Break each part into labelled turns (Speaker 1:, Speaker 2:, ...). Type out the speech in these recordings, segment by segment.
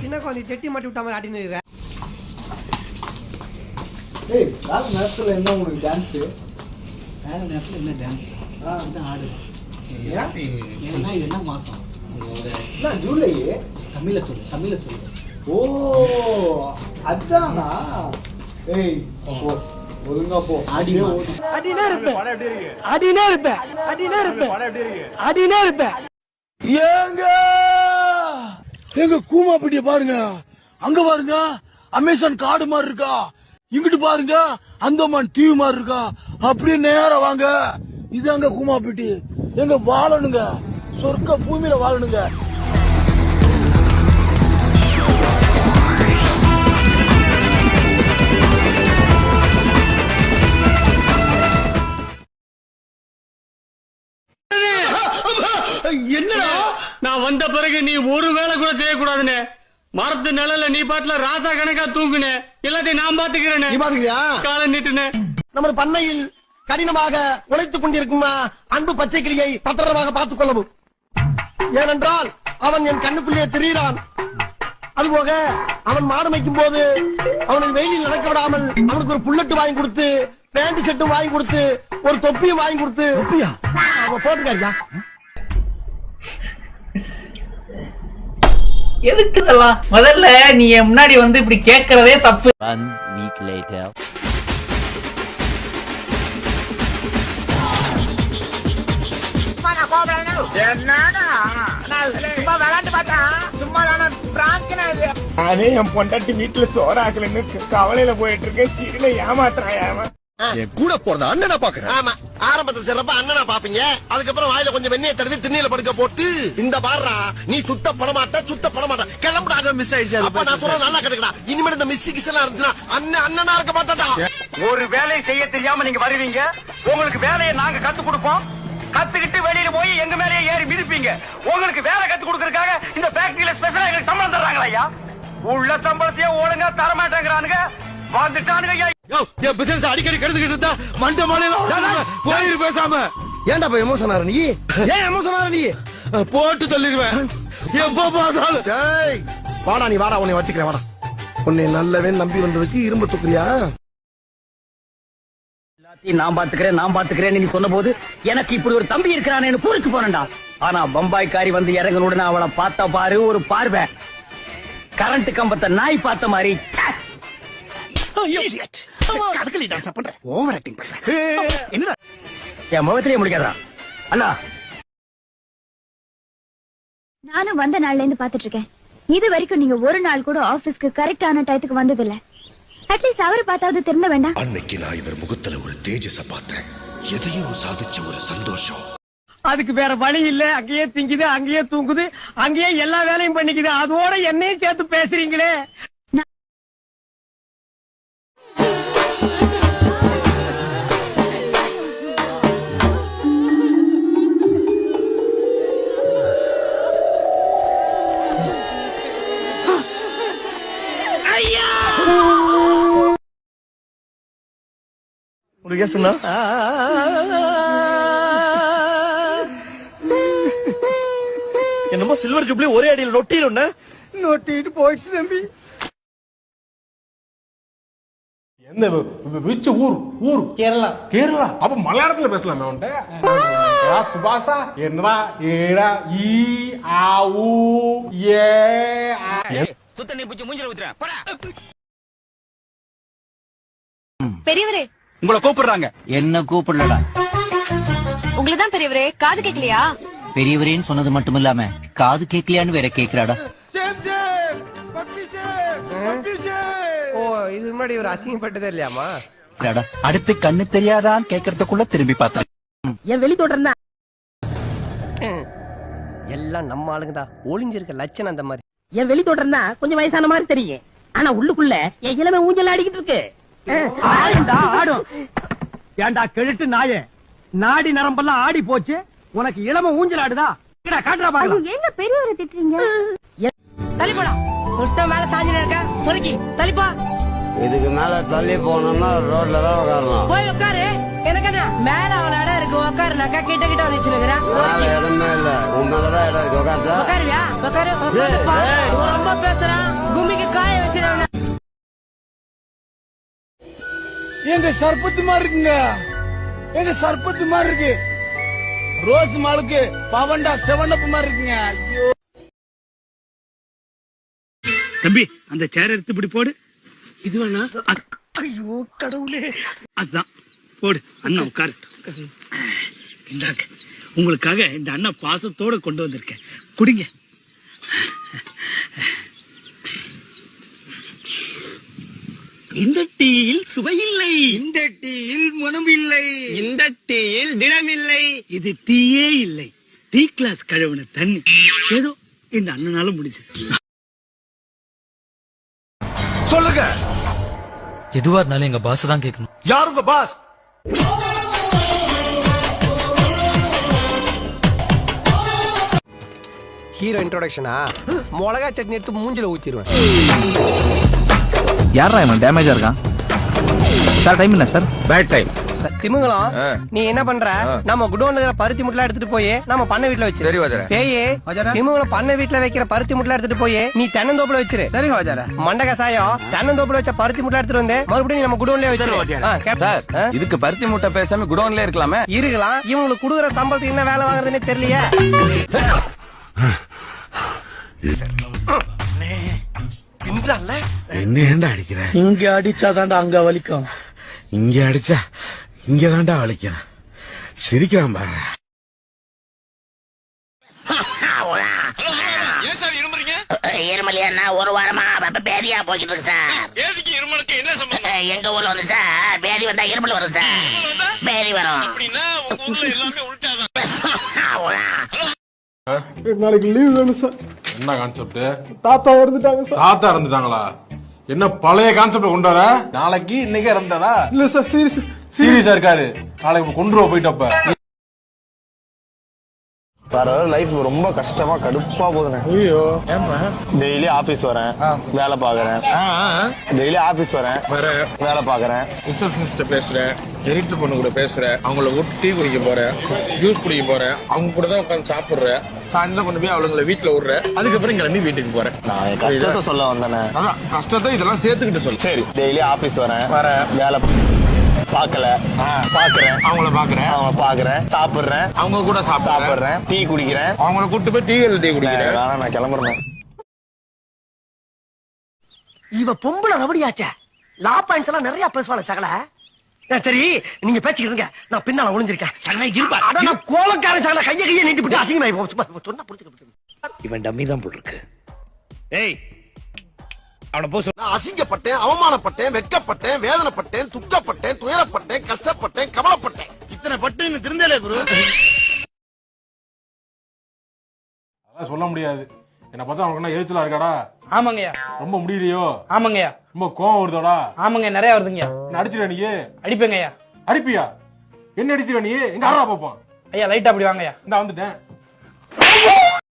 Speaker 1: சின்ன குழந்தை செட்டி மாட்டி விட்ட மாதிரி ஆட்டின்னு இருக்கிற.
Speaker 2: ஏய் வேலை நேரத்தில் என்ன உங்களுக்கு டான்ஸு?
Speaker 3: வேலை நேரத்தில் என்ன டான்ஸ்? அதுதான் ஆடு. ஏன்னா இது என்ன மாதம்?
Speaker 2: என்ன ஜூலை?
Speaker 3: தமிழில் சொல்லு.
Speaker 2: ஓ அதானா? ஏய் போ ஒழுங்கா போ.
Speaker 3: ஆடி
Speaker 1: அடினே இருப்பேன்.
Speaker 4: எங்க கூமாப்பட்டிய பாருங்க, அங்க பாருங்க அமேசான் காடு மாதிரி இருக்கா, இங்கிட்டு பாருங்க அந்தமான் தீவு மாதிரி இருக்கா. அப்படியே நேரம் வாங்க, இது அங்க கூமாப்பட்டி. எங்க வாழணுங்க, சொர்க்க பூமியில வாழணுங்க.
Speaker 5: என்னடா நான் வந்த பிறகு நீ ஒரு வேலை கூட செய்யக்கூடாதுன்னு மரத்து நிழல்ல நீ பாட்டுல ராசா கணக்கா தூங்குனே. எல்லாத்தையும் நான் பாத்துக்கிறேன்.
Speaker 1: நீ பாத்துக்கிறியா?
Speaker 5: காலை நீட்டுனே.
Speaker 1: நமது பண்ணையில் கடினமாக உழைத்துக் கொண்டிருக்கும் அன்பு பச்சை கிளியை பத்திரமாக பார்த்துக் கொள்ளவும். ஏனென்றால் அவன் என் கண்ணுக்குள்ளே திரிகிறான். அதுபோக அவன் மாடு மேய்க்கும் போது அவனுக்கு வெயிலில் நடக்க விடாமல் அவனுக்கு ஒரு புல்லட்டு வாங்கி கொடுத்து, பேண்ட் ஷர்ட்டும் வாங்கி கொடுத்து, ஒரு தொப்பியும் வாங்கி கொடுத்து அவன் போட்டுக்காரியா.
Speaker 6: எதுக்கு இதெல்லாம்? முதல்ல நீ முன்னாடி வந்து இப்படி கேக்குறதே தப்பு.
Speaker 7: 1 week later.
Speaker 8: நானே என் பொண்டாட்டி வீட்டுல சோறாக்கலன்னு கவலையில போயிட்டு இருக்கேன். சீரில ஏமாத்துறான்.
Speaker 9: என் கூட போறத அண்ணனா பாக்குறேன். ஆமா, ஆரம்பத்துல சிறப்பா அண்ணனா பாப்பீங்க. அதுக்கப்புறம் வாயில கொஞ்சம் வெண்ணெயை தடவி திண்ணையில படுக்க போட்டு இந்த பாடுறா நீ சுத்த படமாட்ட கிளம்புடாத. மிஸ் ஆயிடுச்சு. அப்ப நான் சொல்ற நல்லா கேட்டுக்கடா. இனிமேல் இந்த மிஸ் கிஸ் எல்லாம் இருந்துச்சுன்னா அண்ணனா இருக்க மாட்டாடா.
Speaker 5: ஒரு வேலையை செய்ய தெரியாம நீங்க வருவீங்க. உங்களுக்கு வேலையை நாங்க கத்து கொடுப்போம். கத்துக்கிட்டு வெளியில போய் எங்க மேலேயே ஏறி மிதிப்பீங்க. உங்களுக்கு வேலை கத்து கொடுக்கறதுக்காக இந்த ஃபேக்டரியில ஸ்பெஷலா எங்களுக்கு சம்பளம் தர்றாங்களா ஐயா? உள்ள சம்பளத்தையே ஒழுங்கா தர மாட்டேங்கிறானுங்க. வந்துட்டானுங்க ஐயா.
Speaker 9: என் பிசினஸ் அடிக்கடி கெடுத்துக்கிட்டு இருந்தா மண்ட மாலையில போயிரு பேசாம. ஏன்டா போய் எமோஷன் ஆற நீ? ஏன் எமோஷன் ஆற நீ? போட்டு தள்ளிடுவேன் எப்ப பார்த்தாலும். டேய் வாடா நீ வாடா, உன்னை வச்சுக்கிறேன் வாடா. உன்னை நல்லவே நம்பி வந்ததுக்கு இரும்பு தூக்குறியா?
Speaker 5: எல்லாத்தையும் நான் பாத்துக்கிறேன் நீ சொன்ன போது எனக்கு இப்படி ஒரு தம்பி இருக்கிறானு பூரிச்சு போனேன்டா. ஆனா பம்பாய்க்காரி வந்து இறங்கணுடன் அவளை பார்த்த பாரு ஒரு பார்வை. கரண்ட் கம்பத்தை நாய் பார்த்த மாதிரி என் முகத்திலேயே முடிக்காதா அண்ணா?
Speaker 10: நானும் வந்த நாள்ல இருந்து பாத்துட்டு இருக்கேன். இது வரைக்கும் நீங்க ஒரு நாள் கூட ஆபீஸ்க்கு கரெக்டான டயத்துக்கு வந்தது இல்ல. அட்லீஸ்ட் அவரை பார்த்தாவது திருந்த வேண்டாம்?
Speaker 9: அன்னைக்கு நான் இவர் முகத்துல ஒரு தேஜஸ பார்த்தேன். எதையும் சாதிச்ச ஒரு சந்தோஷம்.
Speaker 5: அதுக்கு வேற வழி இல்ல. அங்கேயே திங்குது, அங்கேயே தூங்குது, அங்கேயே எல்லா வேலையும் பண்ணிக்குது. அதோட என்னையும் சேர்த்து பேசுறீங்களே.
Speaker 9: என்னமோ சில்வர் ஜூப்ளி ஒரே அடியில் நொட்டிட்டு போயிடுச்சு தம்பி.
Speaker 8: எந்த விச்ச ஊர்
Speaker 3: கேரளா.
Speaker 8: அப்ப மலையாளத்துல பேசலாமே அவன்கிட்ட. சுபாஷா என்னடா ஏடா ஈ ஆவு ஏ
Speaker 5: சுத்த நீ புடிச்சு மூஞ்சில ஊத்துறேன்.
Speaker 10: பெரியவரே
Speaker 4: உங்களை கூப்பிடுறாங்க.
Speaker 6: என்ன கூப்பிடலடா.
Speaker 10: உங்களதான் பெரியவரே. காது கேட்கலையா?
Speaker 6: பெரியவரேன்னு சொன்னது மட்டும் இல்லாம காது கேட்கலையான்னு வேற கேக்குறாடா.
Speaker 1: ஓ இது முன்னாடி ஒரு அசிங்கப்பட்டதே இல்லையாமா?
Speaker 4: அடுத்து கண்ணு தெரியாதான்னு கேக்குறதுக்குள்ள திரும்பி பார்த்தேன்.
Speaker 5: என் வெளி தொடர்ந்தா
Speaker 1: எல்லாம் நம்ம ஆளுங்கதான். ஒளிஞ்சிருக்க லட்சணம் அந்த மாதிரி.
Speaker 5: என் வெளி தொடர்ந்தா கொஞ்சம் வயசான மாதிரி தெரியும். ஆனா உள்ளுக்குள்ள என் இளமை ஊஞ்சல் ஆடிக்கிட்டு இருக்கு. ஆடும். ஏண்டா கெழுட்டு நாயே, நாடி நரம்பெல்லாம் ஆடி போச்சு. உனக்கு இளம ஊஞ்சல் ஆடுதா? காட்டுறா பாருங்க.
Speaker 10: எங்க பெரியவரை திட்டுறீங்க?
Speaker 5: தள்ளிப்போடா. மேல சாஞ்சில இருக்க பொறுக்கி தள்ளிப்பா.
Speaker 7: இதுக்கு மேல தள்ளி போனோம்னா ரோட்ல தான் உட்காரணும்.
Speaker 5: போய் உட்காரு. எனக்கு மேல அவள இடம் இருக்கு உட்காருல.
Speaker 3: என்னக்கா கிட்ட கிட்ட வந்துச்சுக்கிறேன்
Speaker 7: இடமே இல்ல உண்மைதான் இடம் இருக்கு உட்காந்து
Speaker 3: உட்காருவியா உட்காரு ரொம்ப பேசுறான் கும்மிக்கு காய வச்சிருவேன்
Speaker 4: எங்க சர்பத்து மாதிரி இருக்குங்க, எங்க சர்பத்து மாதிரி இருக்கு. ரோஸ் மாலுக்கு பவன்டா செவனப்பு மாதிரி இருக்குங்க. ஐயோ
Speaker 5: தம்பி அந்த சேர் எடுத்து இப்படி போடு. இது வேணா. ஐயோ கடவுளே. அதான் போடு. அண்ணா உட்காரு. இந்தாங்க உங்களுக்காக இந்த அண்ணா பாசத்தோட கொண்டு வந்திருக்கேன், குடிங்க. இந்த டீயில் சுவையில்லை, இந்த டீயில் மனம் இல்லை, இந்த டீயில் தினமில்லை. இது டீயே இல்லை, டீ கிளாஸ் கழுவுன தண்ணி. ஏதோ இந்த அண்ணனால முடிஞ்சது.
Speaker 9: சொல்லுங்க.
Speaker 11: எதுவா இருந்தாலும் எங்க பாஸ் தான் கேட்கணும்.
Speaker 9: யார் உங்க பாஸ்?
Speaker 1: ஹீரோ இன்ட்ரோடக்ஷனா? மிளகா சட்னி எடுத்து மூஞ்சில ஊத்திடுவேன்.
Speaker 11: யாரா இவன் டேமேஜா இருக்கான்? சார் டைம் என்ன சார்?
Speaker 9: Bad time.
Speaker 1: திமுங்கலம், நீ என்ன பண்ற? நம்ம குடோன்ல இருக்கிற பருத்தி முட்டை எடுத்துட்டு போய் நம்ம பண்ணை வீட்டுல வச்சிரு.
Speaker 9: சரி வாஜரா.
Speaker 1: பேயே திமுங்கலம் பண்ணை வீட்டுல வைக்கிற பருத்தி முட்டை எடுத்துட்டு போய் நீ தென்னந்தோப்புல வச்சிரு. சரிங்க வாஜரா. மண்ட கசாயம் தென்னந்தோப்புல வச்ச பருத்தி முட்டை எடுத்துட்டு வந்து மறுபடியும் நீ நம்ம குடோன்லயே வச்சிரு.
Speaker 11: சார் இதுக்கு பருத்தி மூட்டை பேசாம குடோன்ல இருக்கலாமே.
Speaker 1: இருக்கலாம். இவங்களுக்கு குடுக்குற சம்பளத்துக்கு என்ன வேலை வாங்குறதுன்னே தெரியலையே.
Speaker 9: என்ன ஏண்டா அடிக்கிற?
Speaker 4: இங்க அடிச்சாதான்டா அங்க வலிக்கும்.
Speaker 9: இங்க அடிச்சா இங்க தாண்டா வலிக்கும். சிரிக்கிறான் பாரு.
Speaker 3: இருமலியா ஒரு வாரமா பேதியா போய்கிட்டு இருக்கு சார்.
Speaker 5: இருமலுக்கு என்ன சம்பந்தம்?
Speaker 3: எங்க ஊர்ல வந்து சார் பேதி வந்தா இருமல் வரும் சார். பேதி வரும்.
Speaker 5: எல்லாமே உள்டாதான்.
Speaker 2: நாளைக்கு லீவ் வேணும் சார்.
Speaker 8: என்ன கான்செப்ட்?
Speaker 2: தாத்தா இறந்துட்டாங்க சார்.
Speaker 8: தாத்தா இறந்துட்டாங்களா? என்ன பழைய கான்செப்ட் கொண்டு வர? நாளைக்கு இன்னைக்கு இறந்தாரா?
Speaker 2: இல்ல சார்
Speaker 8: சீரியஸா இருக்காரு. நாளைக்கு கொண்டு போயிட்டப்ப
Speaker 9: லைஃப் ரொம்ப கஷ்டமா கடுப்பா போதுனே.
Speaker 8: ஐயோ
Speaker 9: டெய்லி ஆபீஸ் வரேன், வேலை பாக்குறேன். டெய்லி ஆபீஸ் வரேன், வேலை பாக்குறேன்.
Speaker 8: ரிசப்ஷனிஸ்ட பேசுறேன், எடிட்டர் பொண்ணு கூட பேசுறேன், அவங்கள விட்டு டீ குடிக்க போறேன், ஜூஸ் குடிக்க போறேன், அவங்க கூட தான் உட்காந்து சாப்பிடுறேன். சாயந்தரம் கொண்டு போய் அவங்களை வீட்டுல விடுறேன். அதுக்கப்புறம் கிளம்பி வீட்டுக்கு போறேன்.
Speaker 9: நான் என் கஷ்டத்தை சொல்ல வந்தேனே.
Speaker 8: அதான் கஷ்டத்தை இதெல்லாம் சேர்த்துக்கிட்டு சொல்லு.
Speaker 9: சரி, டெய்லி ஆபீஸ் வரேன், வேலை பாக்கல, பாக்குறேன்,
Speaker 8: அவங்கள பாக்குறேன்,
Speaker 9: அவங்க பாக்குறேன், சாப்பிடுறேன்,
Speaker 8: அவங்க கூட சாப்பிடுறேன்,
Speaker 9: டீ குடிக்கிறேன்,
Speaker 8: அவங்கள கூட்டு போய் டீ குடிக்கிறேன்.
Speaker 9: நான் கிளம்புறேன்.
Speaker 1: இவ பொம்பளை ரவடியாச்சே. லா பாயிண்ட்ஸ் எல்லாம் நிறைய பேசுவாங்க சகல. சரி நீங்க பேச்சுக்கிட்டு இருங்க, நான் பின்னால ஒளிஞ்சிருக்கேன். கோலக்கார சகல கைய நீட்டி விட்டு அசிங்கமாயி சொன்னா புரிஞ்சுக்க.
Speaker 5: இவன் டம்மி தான் போல் இருக்கு. ஏய்
Speaker 9: நான் அசிங்கப்பட்டேன், அவமானப்பட்டேன், வெட்கப்பட்டேன், வேதனைப்பட்டேன், துக்கப்பட்டேன், துயரப்பட்டேன், கஷ்டப்பட்டேன், கவலைப்பட்டேன்.
Speaker 5: இத்தனை பட்டு இன்னும் திருந்தலே குரு.
Speaker 8: அதான் சொல்ல முடியாது. என்ன பார்த்தா அவனுக்கு என்ன எரிச்சலா இருக்காடா?
Speaker 3: ஆமாங்கய்யா.
Speaker 8: ரொம்ப முடியலையோ?
Speaker 3: ஆமாங்கய்யா.
Speaker 8: ரொம்ப கோவம் வருதோடா?
Speaker 3: ஆமாங்க நிறைய வருதுங்கய்யா.
Speaker 8: என்ன அடிச்சிட நீ?
Speaker 3: அடிப்பேங்கய்யா.
Speaker 8: அடிப்பியா? என்ன அடிச்சிட நீ? எங்க ஆறா பாப்போம்.
Speaker 3: ஐயா லைட்டா அப்படி வாங்கய்யா.
Speaker 8: நான் வந்துட்டேன்.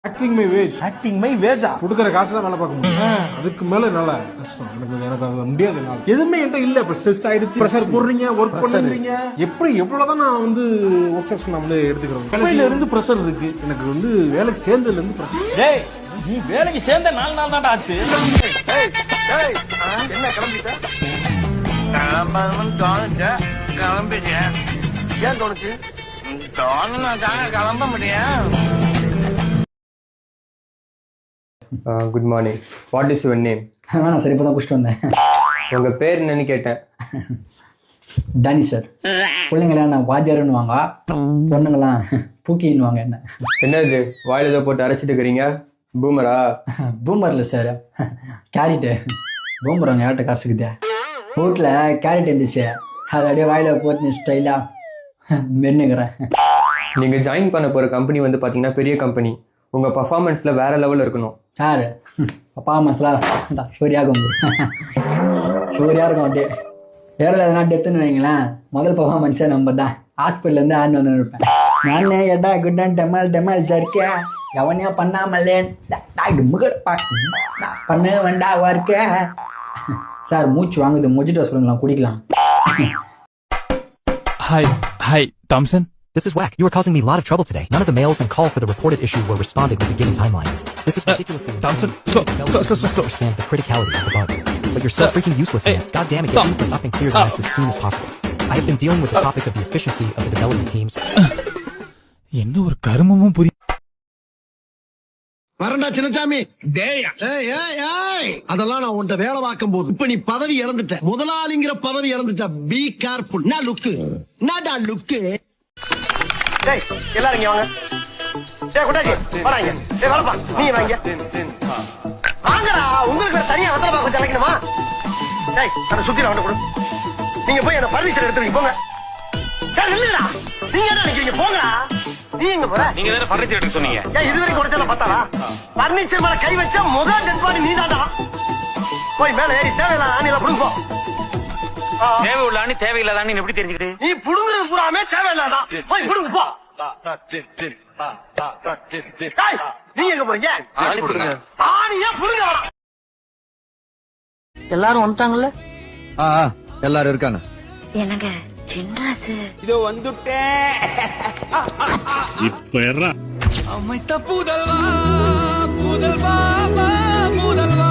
Speaker 8: ஆக்டிங் மை வேஜா கொடுக்குற காசு தான் வேலை பார்க்க முடியும். அதுக்கு மேல என்னால கஷ்டம். எனக்கு அது முடியாது. எதுவுமே என்கிட்ட இல்ல. இப்ப ஸ்ட்ரெஸ் ஆயிடுச்சு, ப்ரெஷர் போடுறீங்க, ஒர்க் பண்றீங்க. எப்படி எவ்வளவுதான் நான் வந்து ஒர்க் நான் வந்து எடுத்துக்கிறேன். வேலையில இருந்து ப்ரெஷர் இருக்கு. எனக்கு வந்து வேலைக்கு சேர்ந்ததுல இருந்து ப்ரெஷர்.
Speaker 4: டேய் நீ வேலைக்கு சேர்ந்த 4 நாள் தான்டா ஆச்சு.
Speaker 1: என்ன கிளம்பிட்ட?
Speaker 5: கிளம்பிங்க.
Speaker 1: ஏன் தோணுச்சு?
Speaker 5: கிளம்ப முடியும்.
Speaker 12: Good morning. What is your name?
Speaker 3: வேணாம் சார், இப்போ தான் குடிச்சிட்டு வந்தேன்.
Speaker 12: உங்க பேர் என்னன்னு கேட்டேன்.
Speaker 3: Danny sir. பிள்ளைங்களாம் நான் வாத்தியாருன்னு வாங்க, பொண்ணுங்களாம் பூக்கின்னு வாங்க. என்ன
Speaker 12: என்னது வாயில ஏதோ போட்டு அரைச்சிட்டு இருக்கிறீங்க? பூமரா?
Speaker 3: பூமர் இல்லை சார், கேரட்டு. பூமர் வாங்க யார்கிட்ட காசுக்குதே. வீட்டில் கேரட் இருந்துச்சு, அது அப்படியே வாயில போட்டு ஸ்டைலாக மென்னுக்கிறேன்.
Speaker 12: நீங்க ஜாயின் பண்ண போற கம்பெனி வந்து பாத்தீங்கன்னா பெரிய கம்பெனி. உங்க பர்ஃபார்மன்ஸ்ல வேற லெவல் இருக்கணும்
Speaker 3: சார். பர்ஃபார்மன்ஸ்லாம் சூரியாகும் சூரியா இருக்கும். அப்படியே வேற எதனா டெத்துன்னு வைங்களேன், முதல் பர்ஃபார்மன்ஸே நம்ம தான். ஹாஸ்பிட்டல்லேருந்து ஆடினு வந்து இருப்பேன். நானே எடா குட்டன் டெமல் ஜர்க்கே எவனையோ பண்ணாமல்லேன் பண்ண வேண்டா ஒர்க்க. சார் மூச்சு வாங்குது, மொஜிட்டோ சொல்லுங்களா குடிக்கலாம்.
Speaker 11: Hi hi Thomson.
Speaker 13: This is whack. You are causing me a lot of trouble today. None of the mails and call for the reported issue were responded with a given timeline. This is ridiculously
Speaker 11: Thompson,
Speaker 13: understand the criticality of the bug. But you're so freaking useless in it. God damn it, get input up and clear the mess as soon as possible. I have been dealing with the topic of the efficiency of the development teams.
Speaker 11: என்ன ஒரு கருமமும் புரிய
Speaker 1: வரண்டா சின்னசாமி. அதெல்லாம் நான் உன்ட்ட வேலை பார்க்கும் போது இப்ப நீ பதவி இழந்துட்ட, முதலாளிங்கிற பதவி இழந்துட்ட. Be careful. நான் லுக்கு நாடா லுக்கு. எல்லாரும் இங்க வாங்க. வராங்க. வரப்பா நீ வாங்க. வாங்கடா, உங்களுக்கு தனியா வந்தா பார்க்க நினைக்கணுமா? அதை சுத்தி வந்து கொடு. நீங்க போய் அந்த பர்மிஷன் எடுத்துருங்க போங்க. இல்லடா, நீங்க என்ன நினைக்கிறீங்க? போங்க. நீ எங்க போற?
Speaker 5: நீங்க தானே பர்னிச்சர் எடுக்க சொன்னீங்க.
Speaker 1: இதுவரைக்கும் உடைச்சல பார்த்தாரா? பர்னிச்சர் மேல கை வச்சா முதல் டெட் பாடி நீதாண்டா. போய் மேல ஏறி தேவையில்ல ஆணில புடுங்கோ.
Speaker 5: தேவை உள்ள ஆணி தேவையில்லாத ஆணி எப்படி தெரிஞ்சுக்கிட்டு?
Speaker 1: நீ புடுங்குறது பூராமே தேவையில்லாதா. போய் புடுங்க போ. நீங்க எங்க போறீங்க? ஆணியா புடுங்க.
Speaker 6: எல்லாரும் வந்துட்டாங்கல்ல?
Speaker 7: எல்லாரும் இருக்காங்க.
Speaker 10: என்னங்க சின்ராசு
Speaker 5: இதோ வந்துட்டேன்.
Speaker 4: அமைத்த புதல்வா புதல்வா புதல்வா